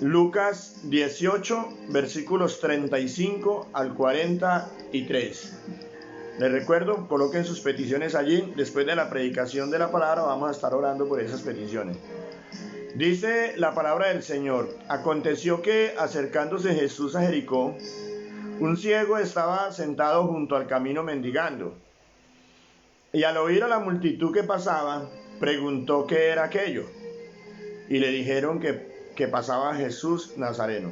Lucas 18, versículos 35 al 43. Les recuerdo, coloquen sus peticiones allí. Después de la predicación de la palabra vamos a estar orando por esas peticiones. Dice la palabra del Señor: aconteció que, acercándose Jesús a Jericó, un ciego estaba sentado junto al camino mendigando. Y al oír a la multitud que pasaba, preguntó qué era aquello. Y le dijeron que pasaba Jesús Nazareno.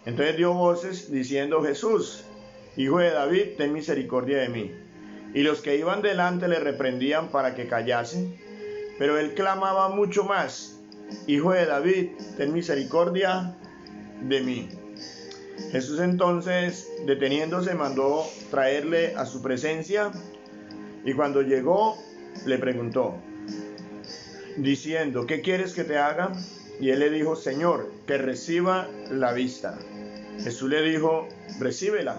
Entonces dio voces diciendo: Jesús, Hijo de David, ten misericordia de mí. Y los que iban delante le reprendían para que callase, pero él clamaba mucho más: Hijo de David, ten misericordia de mí. Jesús entonces, deteniéndose, mandó traerle a su presencia, y cuando llegó le preguntó, diciendo: ¿qué quieres que te haga? Y él le dijo: Señor, que reciba la vista. Jesús le dijo: recíbela,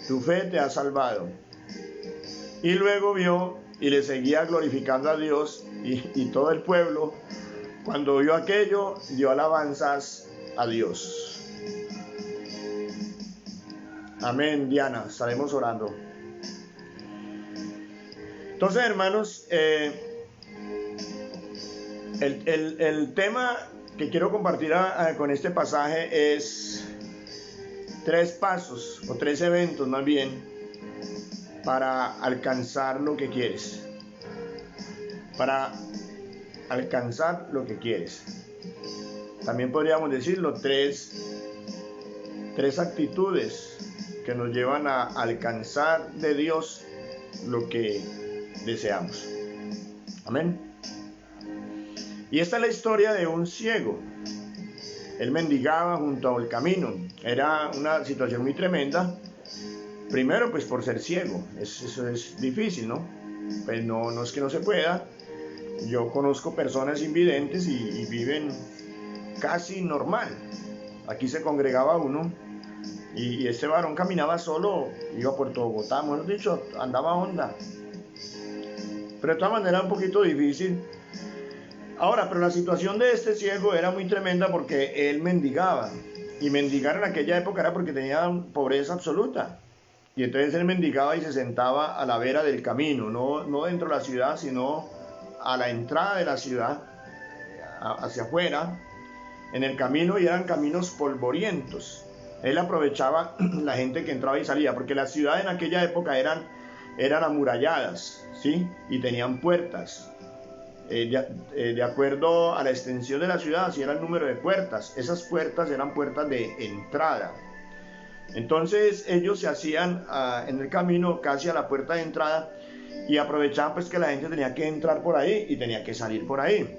tu fe te ha salvado. Y luego vio y le seguía glorificando a Dios, y todo el pueblo, cuando oyó aquello, dio alabanzas a Dios. Amén. Diana, estaremos orando. Entonces, hermanos, el tema que quiero compartir con este pasaje es 3 pasos o 3 eventos más bien para alcanzar lo que quieres. Para alcanzar lo que quieres. También podríamos decirlo, 3 actitudes que nos llevan a alcanzar de Dios lo que deseamos. Amén. Y esta es la historia de un ciego. Él mendigaba junto al camino. Era una situación muy tremenda. Primero, pues por ser ciego. Eso es difícil, ¿no? Pues no es que no se pueda. Yo conozco personas invidentes y viven casi normal. Aquí se congregaba uno y este varón caminaba solo, iba a Puerto Bogotá, mejor dicho, andaba onda. Pero de todas maneras un poquito difícil. Ahora, pero la situación de este ciego era muy tremenda porque él mendigaba. Y mendigar en aquella época era porque tenía pobreza absoluta. Y entonces él mendigaba y se sentaba a la vera del camino, no dentro de la ciudad, sino a la entrada de la ciudad, hacia afuera, en el camino, y eran caminos polvorientos. Él aprovechaba la gente que entraba y salía, porque las ciudades en aquella época eran amuralladas, ¿sí? Y tenían puertas. De acuerdo a la extensión de la ciudad, así era el número de puertas. Esas puertas eran puertas de entrada. Entonces ellos se hacían en el camino casi a la puerta de entrada y aprovechaban pues que la gente tenía que entrar por ahí y tenía que salir por ahí.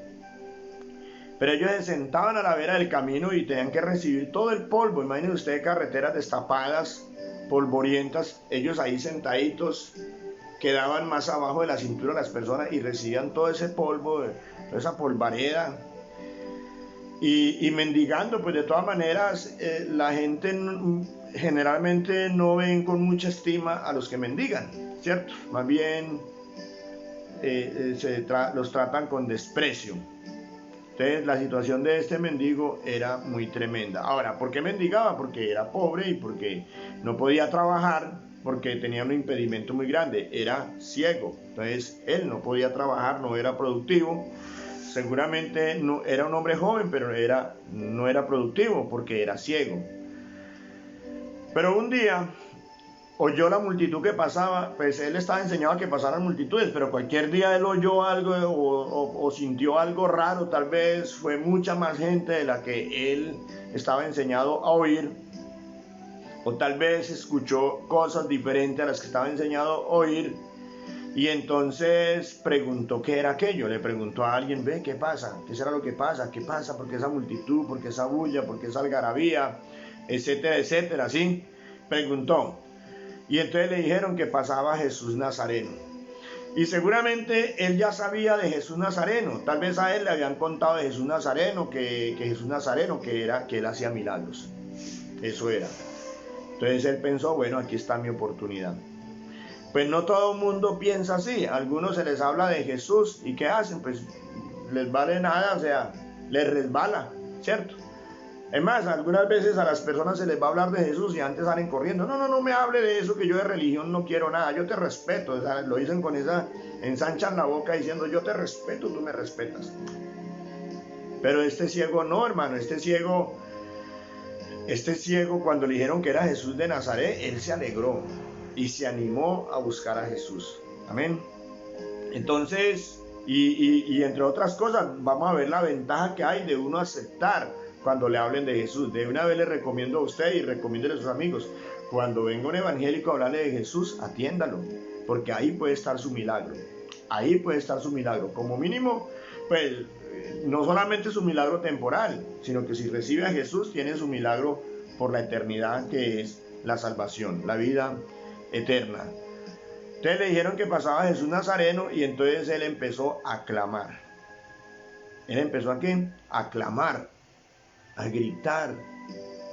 Pero ellos se sentaban a la vera del camino y tenían que recibir todo el polvo. Imagínense ustedes, carreteras destapadas, polvorientas, ellos ahí sentaditos, quedaban más abajo de la cintura de las personas y recibían todo ese polvo, toda esa polvareda. Y mendigando, pues de todas maneras, la gente generalmente no ven con mucha estima a los que mendigan, ¿cierto? Más bien los tratan con desprecio. Entonces la situación de este mendigo era muy tremenda. Ahora, ¿por qué mendigaba? Porque era pobre y porque no podía trabajar, porque tenía un impedimento muy grande, era ciego. Entonces él no podía trabajar, no era productivo. Seguramente no, era un hombre joven, pero no era productivo porque era ciego. Pero un día oyó la multitud que pasaba, pues él estaba enseñado a que pasaran multitudes, pero cualquier día él oyó algo o sintió algo raro, tal vez fue mucha más gente de la que él estaba enseñado a oír, o tal vez escuchó cosas diferentes a las que estaba enseñado a oír, y entonces preguntó qué era aquello. Le preguntó a alguien: ve, ¿qué pasa? ¿Qué será lo que pasa? ¿Qué pasa? ¿Por qué esa multitud? ¿Por qué esa bulla? ¿Por qué esa algarabía? Etcétera, etcétera, ¿sí? Preguntó. Y entonces le dijeron que pasaba Jesús Nazareno. Y seguramente él ya sabía de Jesús Nazareno. Tal vez a él le habían contado de Jesús Nazareno, que Jesús Nazareno, que él hacía milagros. Eso era. Entonces él pensó: bueno, aquí está mi oportunidad. Pues no todo el mundo piensa así. A algunos se les habla de Jesús y ¿qué hacen? Pues les vale nada, o sea, les resbala, ¿cierto? Es más, algunas veces a las personas se les va a hablar de Jesús y antes salen corriendo. No me hable de eso, que yo de religión no quiero nada. Yo te respeto. O sea, lo dicen con esa, ensanchan la boca diciendo yo te respeto, tú me respetas. Pero este ciego no, hermano. Este ciego cuando le dijeron que era Jesús de Nazaret, él se alegró y se animó a buscar a Jesús. Amén. Entonces, y entre otras cosas, vamos a ver la ventaja que hay de uno aceptar cuando le hablen de Jesús. De una vez le recomiendo a usted y recomiéndele a sus amigos, cuando venga un evangélico a hablarle de Jesús, atiéndalo, porque ahí puede estar su milagro. Ahí puede estar su milagro. Como mínimo, pues, no solamente su milagro temporal, sino que si recibe a Jesús, tiene su milagro por la eternidad, que es la salvación, la vida eterna. Entonces le dijeron que pasaba Jesús Nazareno y entonces él empezó a clamar. Él empezó ¿a qué? A clamar, a gritar,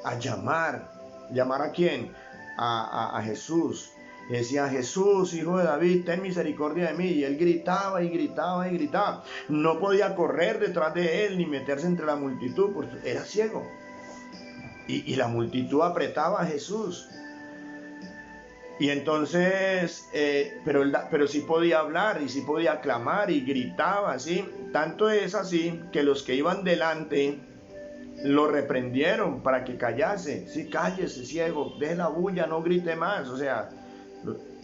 a llamar. ¿Llamar a quién? A Jesús. Y decía, Jesús, hijo de David, ten misericordia de mí. Y él gritaba y gritaba y gritaba. No podía correr detrás de él ni meterse entre la multitud porque era ciego. Y la multitud apretaba a Jesús. Y entonces, pero sí podía hablar y sí podía clamar y gritaba, ¿sí? Tanto es así que los que iban delante lo reprendieron para que callase. Sí, cállese, ciego, deje la bulla, no grite más. O sea,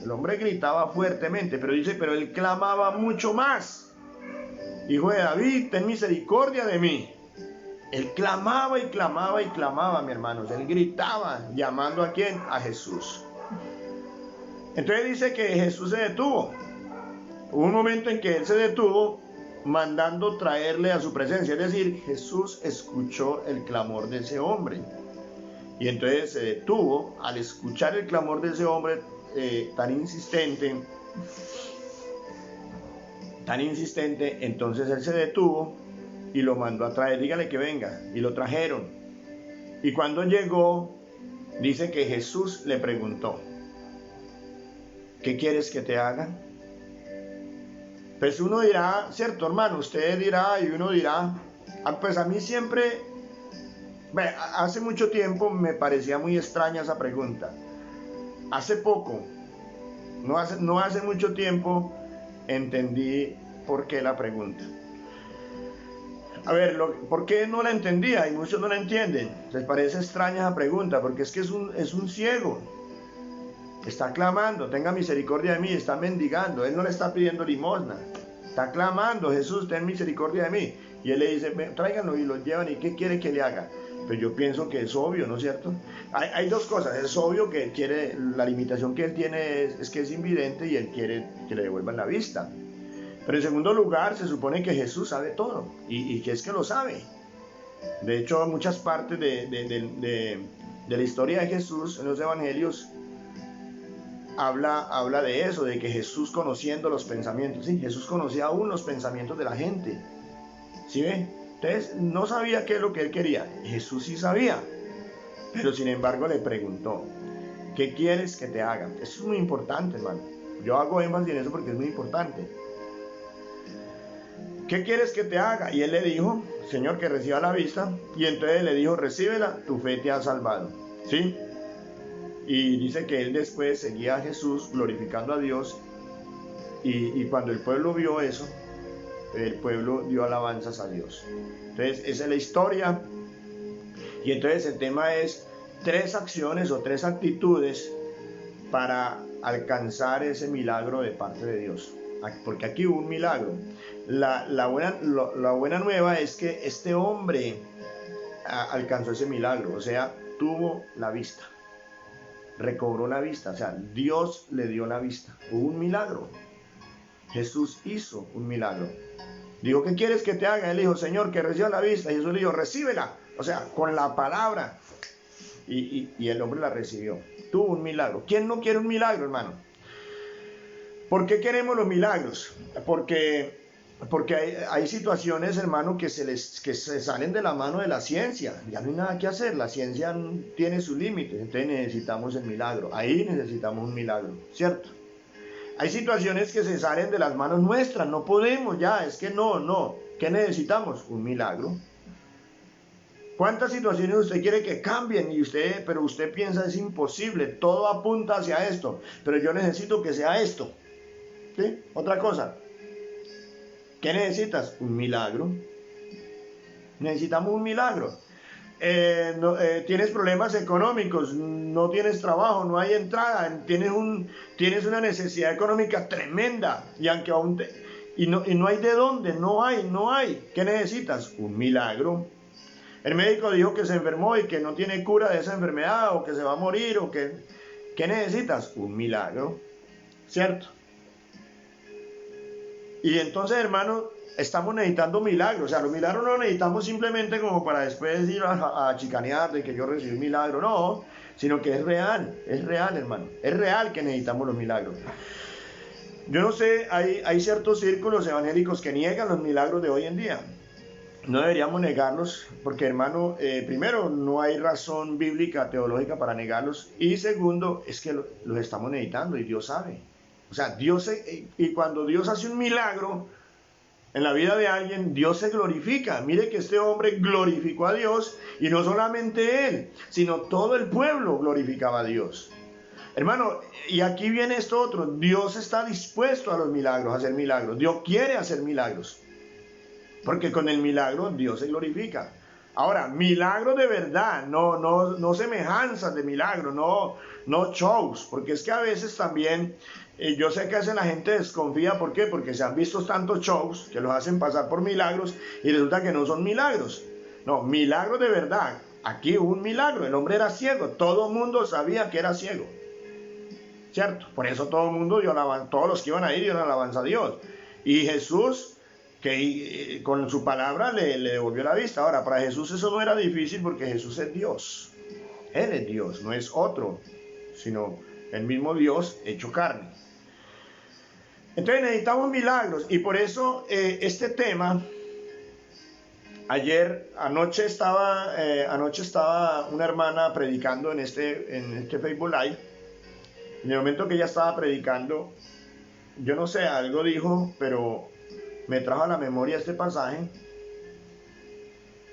el hombre gritaba fuertemente, pero dice, pero él clamaba mucho más. Hijo de David, ten misericordia de mí. Él clamaba y clamaba y clamaba, mi hermanos. Él gritaba, llamando ¿a quién? A Jesús. Entonces dice que Jesús se detuvo. Hubo un momento en que él se detuvo, mandando traerle a su presencia. Es decir, Jesús escuchó el clamor de ese hombre. Y entonces se detuvo al escuchar el clamor de ese hombre tan insistente. Entonces él se detuvo y lo mandó a traer. Dígale que venga. Y lo trajeron. Y cuando llegó, dice que Jesús le preguntó, ¿qué quieres que te haga? Pues uno dirá, cierto hermano, usted dirá y uno dirá, pues a mí siempre, hace mucho tiempo me parecía muy extraña esa pregunta. Hace poco, no hace mucho tiempo, entendí por qué la pregunta. A ver, ¿por qué no la entendía? Y muchos no la entienden. Les parece extraña esa pregunta, porque es que es un ciego. Está clamando, tenga misericordia de mí, está mendigando, él no le está pidiendo limosna, está clamando, Jesús, ten misericordia de mí. Y él le dice, tráiganlo y lo llevan, ¿y qué quiere que le haga? Pero yo pienso que es obvio, ¿no es cierto? Hay dos cosas, es obvio que él quiere, la limitación que él tiene es que es invidente y él quiere que le devuelvan la vista. Pero en segundo lugar, se supone que Jesús sabe todo, y que es que lo sabe. De hecho, muchas partes de la historia de Jesús en los evangelios, habla de eso, de que Jesús conociendo los pensamientos, ¿sí? Jesús conocía aún los pensamientos de la gente, ¿sí ve? Entonces no sabía qué es lo que él quería, Jesús sí sabía, pero sin embargo le preguntó, ¿qué quieres que te haga? Eso es muy importante, hermano. Yo hago énfasis en eso porque es muy importante. ¿Qué quieres que te haga? Y él le dijo, Señor, que reciba la vista, y entonces le dijo, recíbela, tu fe te ha salvado, ¿sí? Y dice que él después seguía a Jesús glorificando a Dios y cuando el pueblo vio eso, el pueblo dio alabanzas a Dios. Entonces esa es la historia y entonces el tema es 3 acciones o 3 actitudes para alcanzar ese milagro de parte de Dios. Porque aquí hubo un milagro. La buena nueva es que este hombre alcanzó ese milagro, o sea, tuvo la vista. Recobró la vista, o sea, Dios le dio la vista. Hubo un milagro. Jesús hizo un milagro. Dijo, ¿qué quieres que te haga? Él dijo, Señor, que reciba la vista. Y Jesús le dijo, recíbela. O sea, con la palabra. Y el hombre la recibió. Tuvo un milagro. ¿Quién no quiere un milagro, hermano? ¿Por qué queremos los milagros? Porque hay situaciones, hermano, que se salen de la mano de la ciencia. Ya no hay nada que hacer. La ciencia tiene sus límites. Entonces necesitamos el milagro. Ahí necesitamos un milagro, ¿cierto? Hay situaciones que se salen de las manos nuestras, no podemos ya, es que no. ¿Qué necesitamos? Un milagro. ¿Cuántas situaciones usted quiere que cambien pero usted piensa es imposible, todo apunta hacia esto, pero yo necesito que sea esto? ¿Sí? Otra cosa. ¿Qué necesitas? Un milagro. Necesitamos un milagro. Tienes problemas económicos, no tienes trabajo, no hay entrada, tienes una necesidad económica tremenda y aunque no hay de dónde, no hay. ¿Qué necesitas? Un milagro. El médico dijo que se enfermó y que no tiene cura de esa enfermedad o que se va a morir ¿qué necesitas? Un milagro, ¿cierto? Y entonces, hermano, estamos necesitando milagros. O sea, los milagros no los necesitamos simplemente como para después ir a chicanear de que yo recibí un milagro, no, sino que es real, hermano. Es real que necesitamos los milagros. Yo no sé, hay ciertos círculos evangélicos que niegan los milagros de hoy en día. No deberíamos negarlos porque, hermano, primero, no hay razón bíblica, teológica para negarlos. Y segundo, es que los estamos necesitando y Dios sabe. O sea, y cuando Dios hace un milagro en la vida de alguien, Dios se glorifica. Mire que este hombre glorificó a Dios y no solamente él, sino todo el pueblo glorificaba a Dios. Hermano, y aquí viene esto otro. Dios está dispuesto a los milagros, a hacer milagros. Dios quiere hacer milagros. Porque con el milagro Dios se glorifica. Ahora, milagro de verdad, no semejanzas de milagro, no shows, porque es que a veces también, yo sé que a veces la gente desconfía, ¿por qué? Porque se han visto tantos shows que los hacen pasar por milagros y resulta que no son milagros. No, milagro de verdad. Aquí hubo un milagro, el hombre era ciego, todo el mundo sabía que era ciego, ¿cierto? Por eso todo el mundo dio alabanza, todos los que iban a ir dieron alabanza a Dios. Y Jesús, que con su palabra le devolvió la vista. Ahora, para Jesús eso no era difícil porque Jesús es Dios. Él es Dios, no es otro, sino el mismo Dios hecho carne. Entonces necesitamos milagros y por eso este tema, anoche estaba una hermana predicando en este Facebook Live. En el momento que ella estaba predicando, yo no sé, algo dijo, pero me trajo a la memoria este pasaje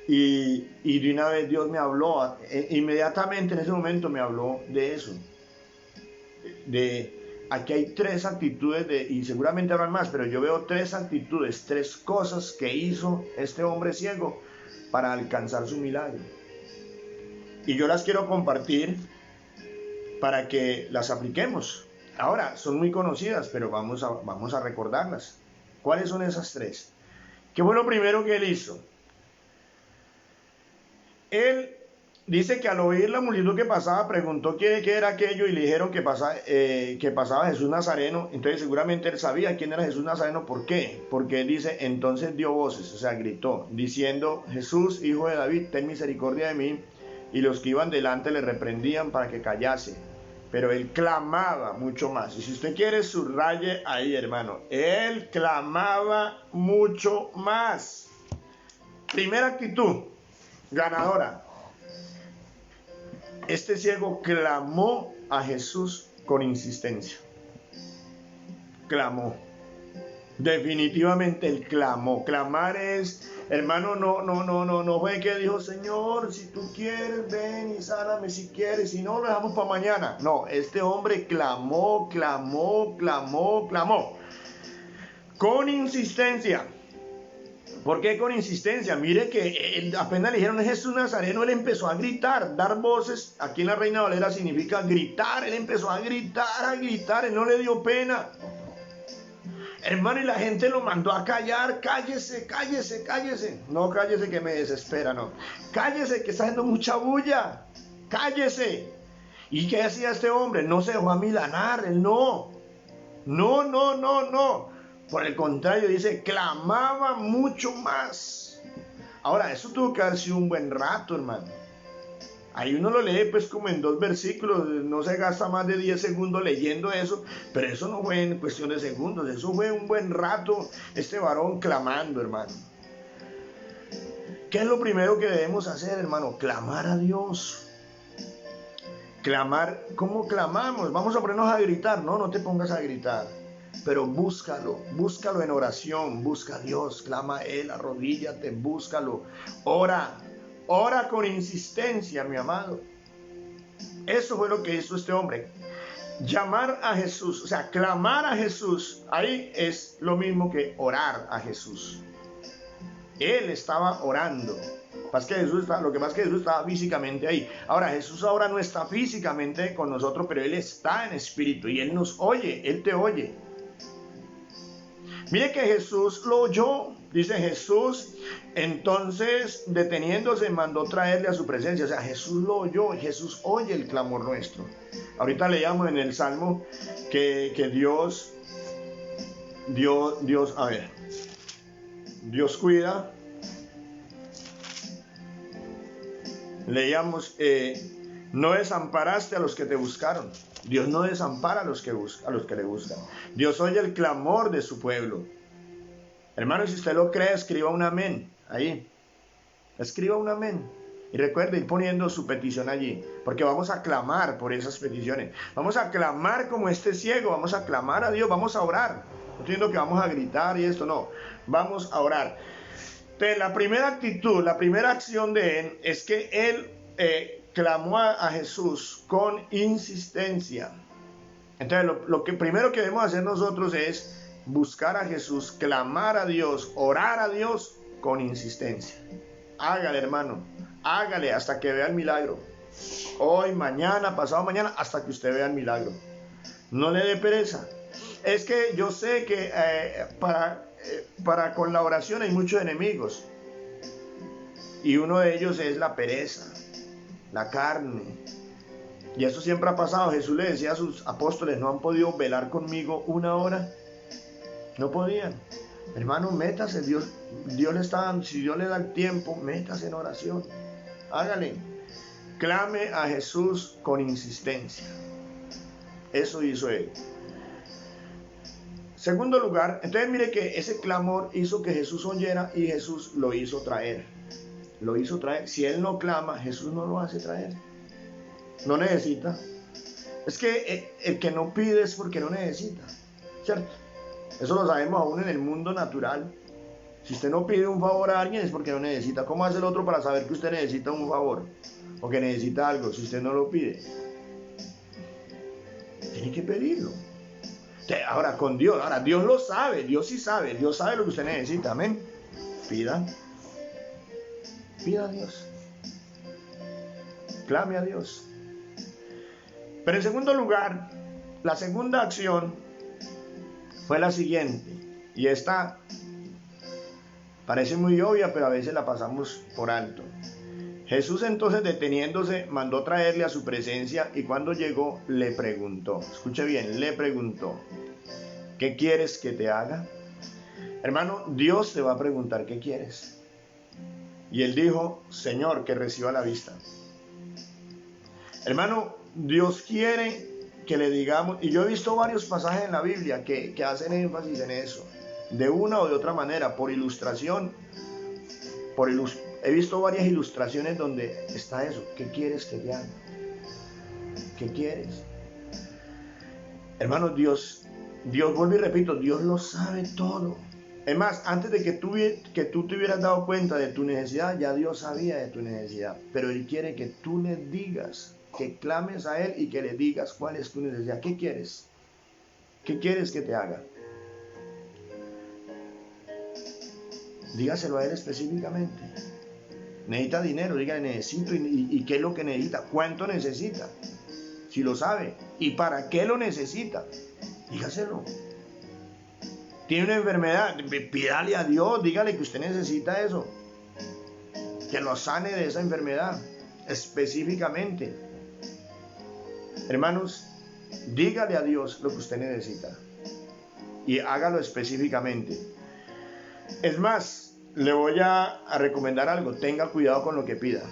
y de una vez Dios me habló, inmediatamente en ese momento me habló de eso, aquí hay tres actitudes, y seguramente habrán más, pero yo veo tres actitudes, tres cosas que hizo este hombre ciego para alcanzar su milagro. Y yo las quiero compartir para que las apliquemos. Ahora, son muy conocidas, pero vamos a recordarlas. ¿Cuáles son esas tres? ¿Qué fue lo primero que él hizo? Él dice que al oír la multitud que pasaba, preguntó qué era aquello y le dijeron que pasaba Jesús Nazareno. Entonces seguramente él sabía quién era Jesús Nazareno. ¿Por qué? Porque él dice, entonces dio voces, o sea, gritó, diciendo, Jesús, hijo de David, ten misericordia de mí. Y los que iban delante le reprendían para que callase. Pero él clamaba mucho más. Y si usted quiere, subraye ahí, hermano. Él clamaba mucho más. Primera actitud, ganadora. Este ciego clamó a Jesús con insistencia. Clamó. Definitivamente él clamó. Clamar es, hermano, no fue que dijo, Señor, si tú quieres, ven y sáname si quieres, si no, lo dejamos para mañana. No, este hombre clamó. Con insistencia. ¿Por qué con insistencia? Mire que él, apenas le dijeron Jesús Nazareno, él empezó a gritar, dar voces. Aquí en la Reina Valera significa gritar. Él empezó a gritar, él no le dio pena. Hermano, y la gente lo mandó a callar. Cállese. No, cállese que me desespera, no. Cállese que está haciendo mucha bulla. Cállese. ¿Y qué hacía este hombre? No se dejó amilanar, él no. No. Por el contrario, dice, clamaba mucho más. Ahora, eso tuvo que haber sido un buen rato, hermano. Ahí uno lo lee pues como en 2 versículos, no se gasta más de 10 segundos leyendo eso, pero eso no fue en cuestión de segundos, eso fue un buen rato este varón clamando, hermano. ¿Qué es lo primero que debemos hacer, hermano? Clamar a Dios. Clamar, ¿cómo clamamos? Vamos a ponernos a gritar, no te pongas a gritar. pero búscalo en oración, busca a Dios, clama a Él, arrodíllate, búscalo, ora con insistencia, mi amado. Eso fue lo que hizo este hombre. Llamar a Jesús, o sea, clamar a Jesús, ahí es lo mismo que orar a Jesús. Él estaba orando. Lo que pasa es que Jesús estaba físicamente ahí. Ahora, Jesús ahora no está físicamente con nosotros, pero Él está en espíritu y Él nos oye, Él te oye. Mire que Jesús lo oyó. Dice Jesús, entonces deteniéndose mandó traerle a su presencia. O sea, Jesús lo oyó, Jesús oye el clamor nuestro. Ahorita leíamos en el Salmo que Dios cuida. Leíamos, no desamparaste a los que te buscaron. Dios no desampara a los que le buscan. Dios oye el clamor de su pueblo. Hermano, si usted lo cree, escriba un amén ahí. Escriba un amén. Y recuerde ir poniendo su petición allí, porque vamos a clamar por esas peticiones. Vamos a clamar como este ciego, vamos a clamar a Dios, vamos a orar. No estoy diciendo que vamos a gritar y esto, no. Vamos a orar. Entonces, la primera actitud, la primera acción de él es que él clamó a Jesús con insistencia. Entonces, lo que primero que debemos hacer nosotros es buscar a Jesús, clamar a Dios, orar a Dios con insistencia. Hágale, hermano, hágale hasta que vea el milagro. Hoy, mañana, pasado mañana, hasta que usted vea el milagro. No le dé pereza. Es que yo sé que para con la oración hay muchos enemigos. Y uno de ellos es la pereza, la carne. Y eso siempre ha pasado. Jesús le decía a sus apóstoles, no han podido velar conmigo una hora. No podían. Hermano, métase, Dios le está dando, si Dios le da el tiempo, métase en oración. Hágale. Clame a Jesús con insistencia. Eso hizo él. Segundo lugar, entonces mire que ese clamor hizo que Jesús oyera y Jesús lo hizo traer. Lo hizo traer. Si él no clama, Jesús no lo hace traer. No necesita. Es que el que no pide es porque no necesita. ¿Cierto? Eso lo sabemos aún en el mundo natural. Si usted no pide un favor a alguien es porque no necesita. ¿Cómo hace el otro para saber que usted necesita un favor? O que necesita algo si usted no lo pide. Tiene que pedirlo. Ahora con Dios, Dios lo sabe, Dios sí sabe, Dios sabe lo que usted necesita, amén. Pida a Dios. Clame a Dios. Pero en segundo lugar, la segunda acción fue la siguiente, y esta parece muy obvia, pero a veces la pasamos por alto. Jesús entonces, deteniéndose, mandó traerle a su presencia, y cuando llegó le preguntó, escuche bien, le preguntó, ¿qué quieres que te haga? Hermano, Dios te va a preguntar ¿qué quieres? Y él dijo, Señor, que reciba la vista. Hermano, Dios quiere que le digamos, y yo he visto varios pasajes en la Biblia que hacen énfasis en eso, de una o de otra manera, por ilustración, he visto varias ilustraciones donde está eso, ¿qué quieres que te haga? ¿Qué quieres? Hermano, Dios, vuelvo y repito, Dios lo sabe todo. Es más, antes de que tú te hubieras dado cuenta de tu necesidad, ya Dios sabía de tu necesidad, pero Él quiere que tú le digas, que clames a Él y que le digas cuál es tu necesidad. ¿Qué quieres? ¿Qué quieres que te haga? Dígaselo a Él específicamente. Necesita dinero, dígale necesito y qué es lo que necesita, cuánto necesita, si lo sabe y para qué lo necesita, dígaselo. Tiene una enfermedad, pídale a Dios, dígale que usted necesita eso, que lo sane de esa enfermedad específicamente. Hermanos, dígale a Dios lo que usted necesita y hágalo específicamente. Es más, le voy a recomendar algo, tenga cuidado con lo que pida.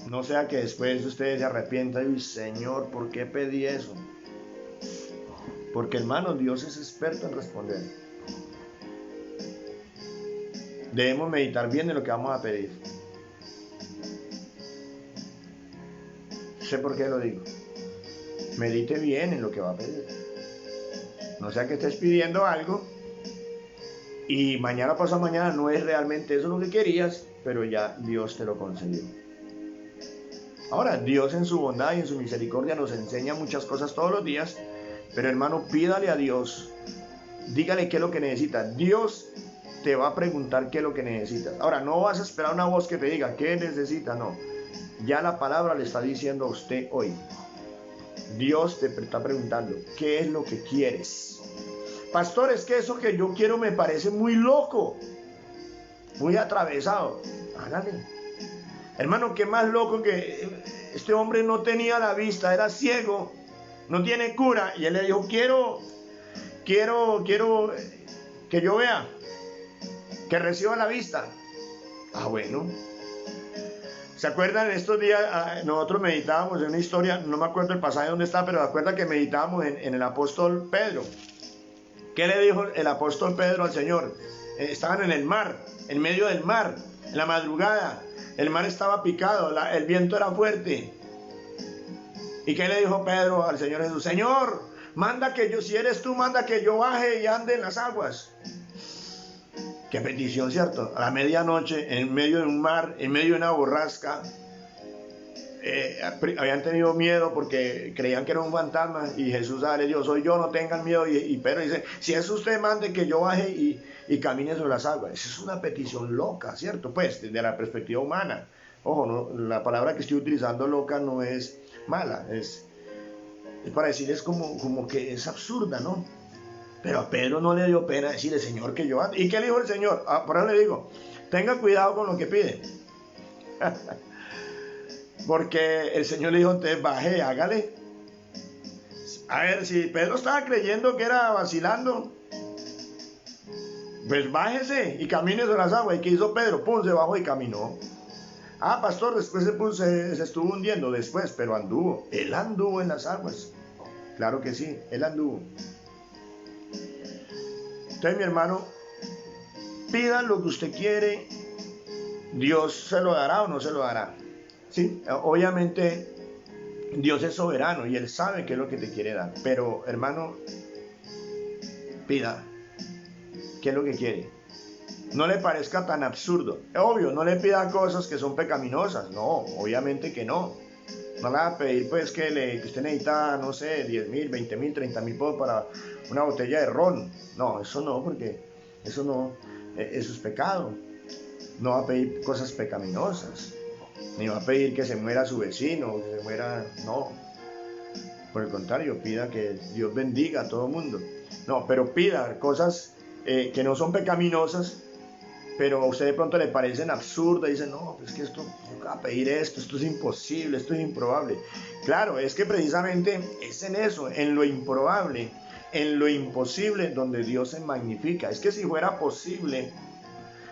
No sea que después usted se arrepienta y Señor, ¿por qué pedí eso? Porque hermano, Dios es experto en responder. Debemos meditar bien en lo que vamos a pedir. Sé por qué lo digo. Medite bien en lo que va a pedir. No sea que estés pidiendo algo y mañana pasado mañana no es realmente eso lo que querías, pero ya Dios te lo concedió. Ahora, Dios en su bondad y en su misericordia nos enseña muchas cosas todos los días, pero hermano, pídale a Dios, dígale qué es lo que necesita. Dios te va a preguntar qué es lo que necesitas. Ahora, no vas a esperar una voz que te diga qué necesita, no. Ya la palabra le está diciendo a usted hoy. Dios te está preguntando, ¿qué es lo que quieres? Pastor, es que eso que yo quiero me parece muy loco, muy atravesado. Hágale. Hermano, qué más loco que este hombre no tenía la vista, era ciego, no tiene cura. Y él le dijo, quiero que yo vea, que reciba la vista. Ah, bueno. ¿Se acuerdan? Estos días nosotros meditábamos en una historia, no me acuerdo el pasaje dónde está, pero se acuerdan que meditábamos en el apóstol Pedro. ¿Qué le dijo el apóstol Pedro al Señor? Estaban en el mar, en medio del mar, en la madrugada. El mar estaba picado, el viento era fuerte. ¿Y qué le dijo Pedro al Señor Jesús? Señor, manda que yo, si eres tú, manda que yo baje y ande en las aguas. Qué petición, ¿cierto? A la medianoche, en medio de un mar, en medio de una borrasca, habían tenido miedo porque creían que era un fantasma, y Jesús le dijo, soy yo, no tengan miedo. Y Pedro dice, si es usted, mande que yo baje y camine sobre las aguas. Esa es una petición loca, ¿cierto? Pues desde la perspectiva humana. Ojo, no, la palabra que estoy utilizando, loca, no es mala, es para decir, es como que es absurda, ¿no? Pero a Pedro no le dio pena decirle, Señor, que yo ande. ¿Y qué le dijo el Señor? Por eso le digo, tenga cuidado con lo que pide. Porque el Señor le dijo, entonces baje, hágale. A ver, si Pedro estaba creyendo que era vacilando, pues bájese y camine sobre las aguas. ¿Y qué hizo Pedro? Pum, se bajó y caminó. Ah, pastor, después se estuvo hundiendo después, pero anduvo. Él anduvo en las aguas. Claro que sí, él anduvo. Entonces, mi hermano, pida lo que usted quiere, Dios se lo dará o no se lo dará. Sí, obviamente Dios es soberano y Él sabe qué es lo que te quiere dar. Pero, hermano, pida qué es lo que quiere. No le parezca tan absurdo. Obvio, no le pida cosas que son pecaminosas. No, obviamente que no. No le va a pedir pues que usted necesita, no sé, 10,000, 20,000, 30,000 pesos para una botella de ron. No, eso no, porque eso es pecado. No va a pedir cosas pecaminosas. Ni va a pedir que se muera su vecino, que se muera, no. Por el contrario, pida que Dios bendiga a todo el mundo. No, pero pida cosas que no son pecaminosas, pero a usted de pronto le parecen absurdas, y dice, no, pues que esto, yo voy a pedir esto es imposible, esto es improbable. Claro, es que precisamente es en eso, en lo improbable, en lo imposible, donde Dios se magnifica. Es que si fuera posible,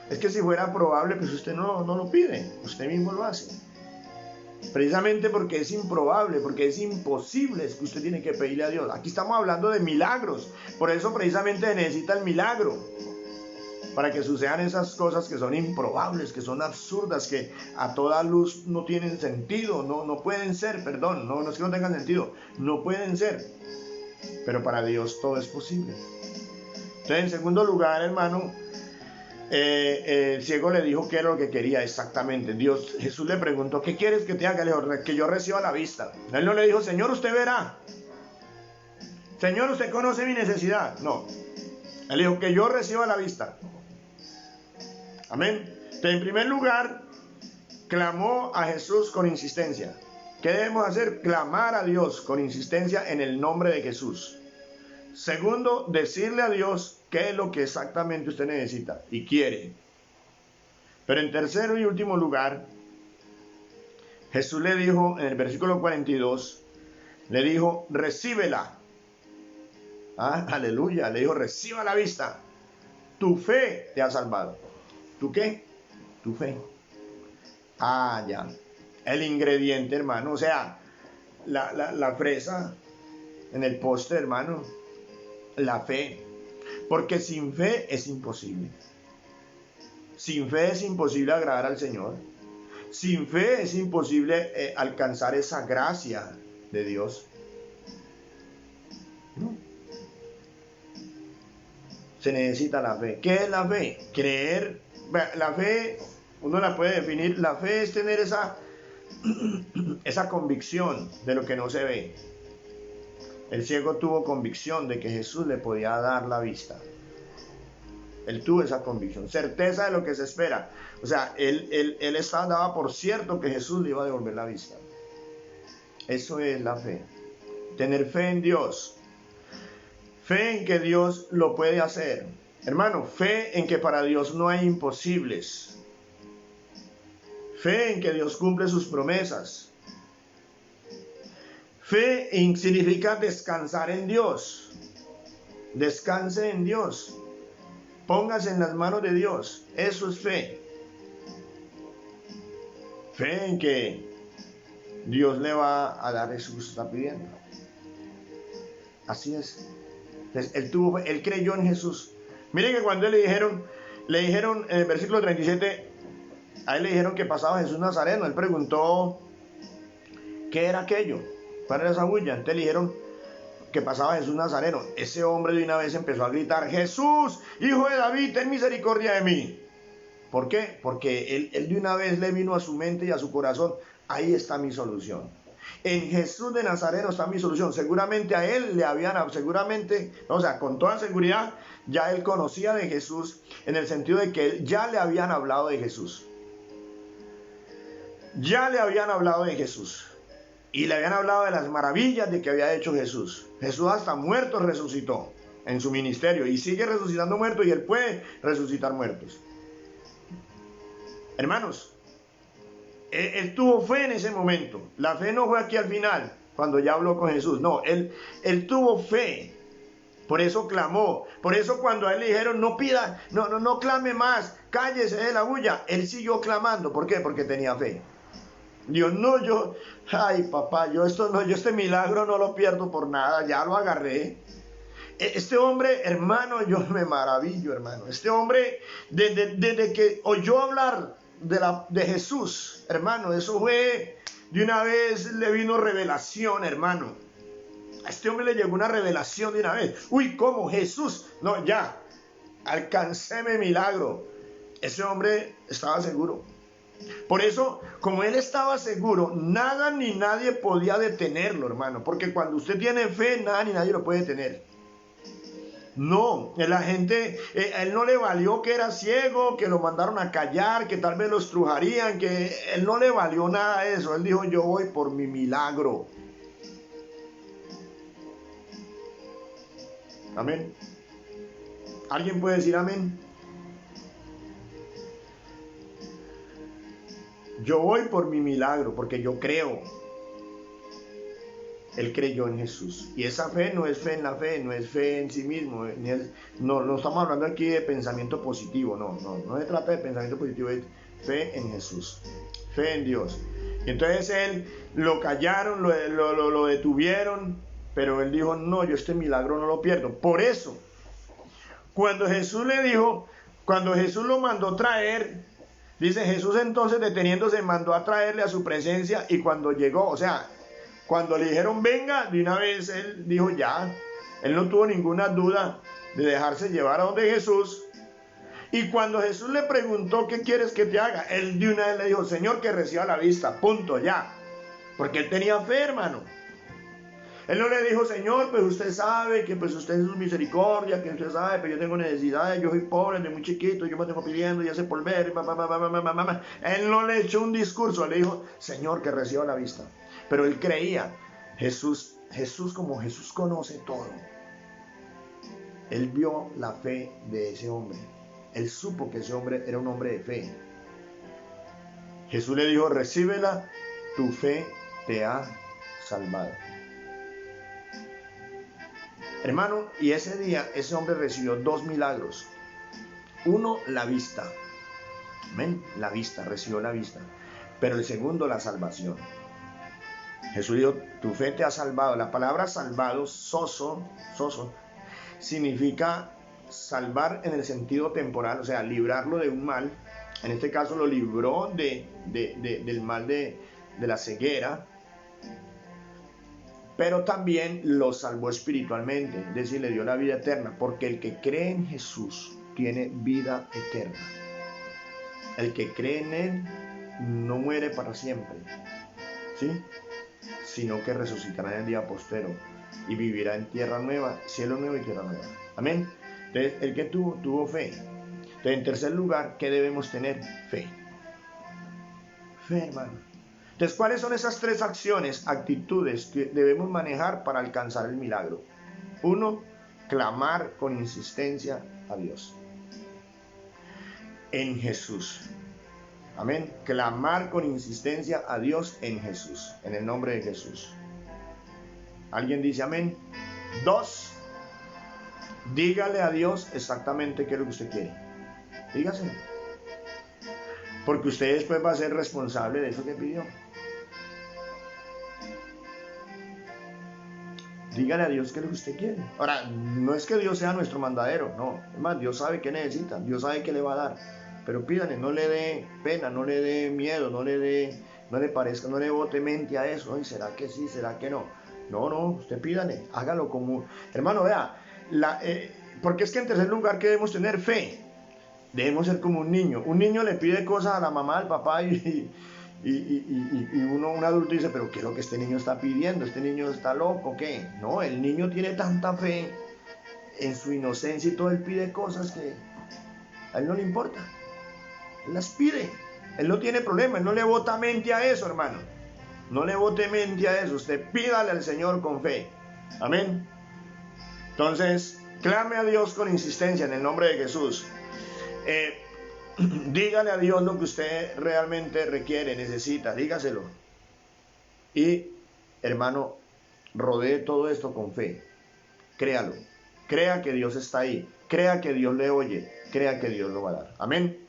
es que si fuera probable, pues usted no lo pide, usted mismo lo hace. Precisamente porque es improbable, porque es imposible, es que usted tiene que pedirle a Dios. Aquí estamos hablando de milagros, por eso precisamente necesita el milagro, para que sucedan esas cosas que son improbables, que son absurdas, que a toda luz no tienen sentido, no pueden ser, perdón, no es que no tengan sentido, no pueden ser, pero para Dios todo es posible. Entonces, en segundo lugar, hermano, el ciego le dijo qué era lo que quería exactamente. Jesús le preguntó, ¿qué quieres que te haga? Le dijo, que yo reciba la vista. Él no le dijo, Señor, usted verá. Señor, usted conoce mi necesidad. No. Él dijo, que yo reciba la vista. Amén. Entonces, en primer lugar, clamó a Jesús con insistencia. ¿Qué debemos hacer? Clamar a Dios con insistencia en el nombre de Jesús. Segundo, decirle a Dios qué es lo que exactamente usted necesita y quiere. Pero en tercero y último lugar, Jesús le dijo en el versículo 42, le dijo, recíbela. Aleluya, le dijo, reciba la vista. Tu fe te ha salvado. ¿Tú qué? Tu fe. Ya. El ingrediente, hermano. O sea, la fresa en el postre, hermano. La fe. Porque sin fe es imposible. Sin fe es imposible agradar al Señor. Sin fe es imposible alcanzar esa gracia de Dios. ¿No? se necesita la fe. ¿Qué es la fe? Creer. La fe, uno la puede definir, la fe es tener esa convicción de lo que no se ve. El ciego tuvo convicción de que Jesús le podía dar la vista. Él tuvo esa convicción, certeza de lo que se espera. O sea, él daba por cierto que Jesús le iba a devolver la vista. Eso es la fe. Tener fe en Dios. Fe en que Dios lo puede hacer. Hermano, fe en que para Dios no hay imposibles. Fe en que Dios cumple sus promesas. Fe significa descansar en Dios. Descanse en Dios. Póngase en las manos de Dios. Eso es fe. Fe en que Dios le va a dar eso que usted está pidiendo. Así es. Entonces, él creyó en Jesús. Miren que cuando le dijeron en el versículo 37, a él le dijeron que pasaba Jesús Nazareno. Él preguntó qué era aquello, cuál era esa bulla. Entonces le dijeron que pasaba Jesús Nazareno. Ese hombre de una vez empezó a gritar: Jesús, hijo de David, ten misericordia de mí. ¿Por qué? Porque él de una vez le vino a su mente y a su corazón: ahí está mi solución. En Jesús de Nazareno está mi solución. Seguramente a él le habían, con toda seguridad, ya él conocía de Jesús, en el sentido de que ya le habían hablado de Jesús. Ya le habían hablado de Jesús. Y le habían hablado de las maravillas de que había hecho Jesús. Jesús hasta muertos resucitó en su ministerio. Y sigue resucitando muertos, y él puede resucitar muertos. Hermanos, él tuvo fe en ese momento. La fe no fue aquí al final, cuando ya habló con Jesús. No, él tuvo fe. Por eso clamó. Por eso cuando a él le dijeron: no pida, no clame más, cállese de la bulla, él siguió clamando. ¿Por qué? Porque tenía fe. Dios, ay papá, yo este milagro no lo pierdo por nada, ya lo agarré. Este hombre, hermano, yo me maravillo, hermano. Este hombre, desde que oyó hablar de Jesús, hermano, eso fue, de una vez le vino revelación, hermano. A este hombre le llegó una revelación de una vez. Uy, ¿cómo? Jesús, no, ya, alcancé mi milagro. Ese hombre estaba seguro. Por eso, como él estaba seguro, nada ni nadie podía detenerlo, hermano. Porque cuando usted tiene fe, nada ni nadie lo puede detener. No, la gente, a él no le valió que era ciego, que lo mandaron a callar, que tal vez lo estrujarían, que él no le valió nada de eso. Él dijo: yo voy por mi milagro. Amén. ¿Alguien puede decir amén? Yo voy por mi milagro porque yo creo. Él creyó en Jesús. Y esa fe no es fe en la fe, no es fe en sí mismo. No estamos hablando aquí de pensamiento positivo. No se trata de pensamiento positivo, es fe en Jesús. Fe en Dios. Y entonces él lo callaron, lo detuvieron, pero él dijo: no, yo este milagro no lo pierdo. Por eso, cuando Jesús lo mandó traer, dice: Jesús entonces, deteniéndose, mandó a traerle a su presencia, y cuando llegó, o sea, cuando le dijeron venga, de una vez él dijo ya. Él no tuvo ninguna duda de dejarse llevar a donde Jesús. Y cuando Jesús le preguntó: ¿qué quieres que te haga?, él de una vez le dijo: Señor, que reciba la vista, punto, ya. Porque él tenía fe, hermano. Él no le dijo: Señor, pues usted sabe que pues usted es su misericordia, que usted sabe, pero yo tengo necesidades, yo soy pobre, de muy chiquito, yo me tengo pidiendo, ya sé por ver, Él no le echó un discurso, le dijo: Señor, que reciba la vista. Pero él creía. Jesús, como Jesús conoce todo, él vio la fe de ese hombre. Él supo que ese hombre era un hombre de fe. Jesús le dijo: recíbela, tu fe te ha salvado. Hermano, y ese día ese hombre recibió 2 milagros. Uno, la vista. Amén, la vista, recibió la vista. Pero el segundo, la salvación. Jesús dijo: tu fe te ha salvado. La palabra salvado, soso, significa salvar en el sentido temporal, o sea, librarlo de un mal. En este caso lo libró del mal de la ceguera. pero también lo salvó espiritualmente, es decir, le dio la vida eterna, porque el que cree en Jesús tiene vida eterna. El que cree en Él no muere para siempre, ¿sí? Sino que resucitará en el día postero y vivirá en tierra nueva, cielo nuevo y tierra nueva. Amén. Entonces, el que tuvo fe. Entonces, en tercer lugar, ¿qué debemos tener? Fe. Fe, hermano. Entonces, ¿cuáles son esas tres acciones, actitudes que debemos manejar para alcanzar el milagro? 1. Clamar con insistencia a Dios. En Jesús. Amén. Clamar con insistencia a Dios en Jesús. En el nombre de Jesús. ¿Alguien dice amén? 2. Dígale a Dios exactamente qué es lo que usted quiere. Dígaselo. Porque usted después va a ser responsable de eso que pidió. Dígale a Dios qué es lo que usted quiere. Ahora, no es que Dios sea nuestro mandadero, no. Es más, Dios sabe qué necesita, Dios sabe qué le va a dar. Pero pídale, no le dé pena, no le dé miedo, no le parezca, no le bote mente a eso. Ay, ¿será que sí? ¿Será que no? No, usted pídale, hágalo como... Hermano, vea, porque es que en tercer lugar que debemos tener fe. Debemos ser como un niño. Un niño le pide cosas a la mamá, al papá y un adulto dice, pero ¿qué es lo que este niño está pidiendo? ¿Este niño está loco? ¿Qué? No, el niño tiene tanta fe en su inocencia y todo, él pide cosas que a él no le importa. Él las pide. Él no tiene problema, él no le bota mente a eso, hermano. No le bote mente a eso. Usted pídale al Señor con fe. Amén. Entonces, clame a Dios con insistencia en el nombre de Jesús. Dígale a Dios lo que usted realmente requiere, necesita, dígaselo. Y, hermano, rodee todo esto con fe. Créalo. Crea que Dios está ahí. Crea que Dios le oye. Crea que Dios lo va a dar. Amén.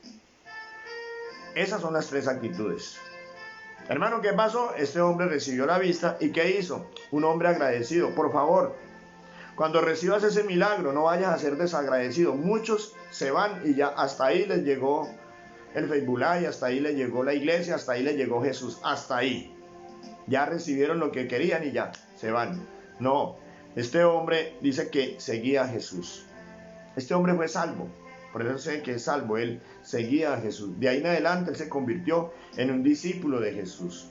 Esas son las tres actitudes. Hermano, ¿qué pasó? Este hombre recibió la vista. ¿Y qué hizo? Un hombre agradecido. Por favor, cuando recibas ese milagro, no vayas a ser desagradecido. Muchos se van y ya hasta ahí les llegó el Facebook Live, hasta ahí les llegó la iglesia, hasta ahí les llegó Jesús, hasta ahí. Ya recibieron lo que querían y ya, se van. No, este hombre dice que seguía a Jesús. Este hombre fue salvo, por eso sé que es salvo, él seguía a Jesús. De ahí en adelante él se convirtió en un discípulo de Jesús.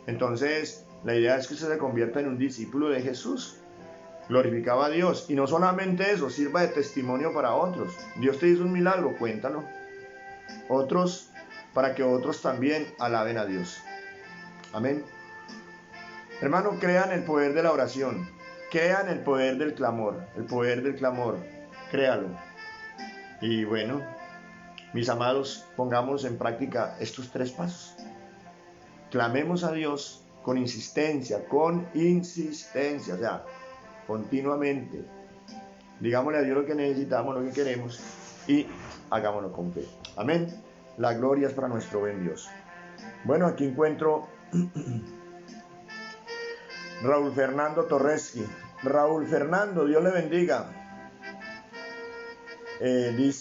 Entonces, la idea es que usted se convierta en un discípulo de Jesús. Glorificaba a Dios. Y no solamente eso, sirva de testimonio para otros. Dios te hizo un milagro, cuéntalo. Otros, para que otros también alaben a Dios. Amén. Hermano, crean el poder de la oración. Crean el poder del clamor. El poder del clamor. Créalo. Y bueno, mis amados, pongamos en práctica estos tres pasos. Clamemos a Dios con insistencia, o sea, continuamente. Digámosle a Dios lo que necesitamos, lo que queremos y hagámoslo con fe. Amén. La gloria es para nuestro buen Dios. Bueno, aquí encuentro Raúl Fernando Torreschi. Raúl Fernando, Dios le bendiga. Dice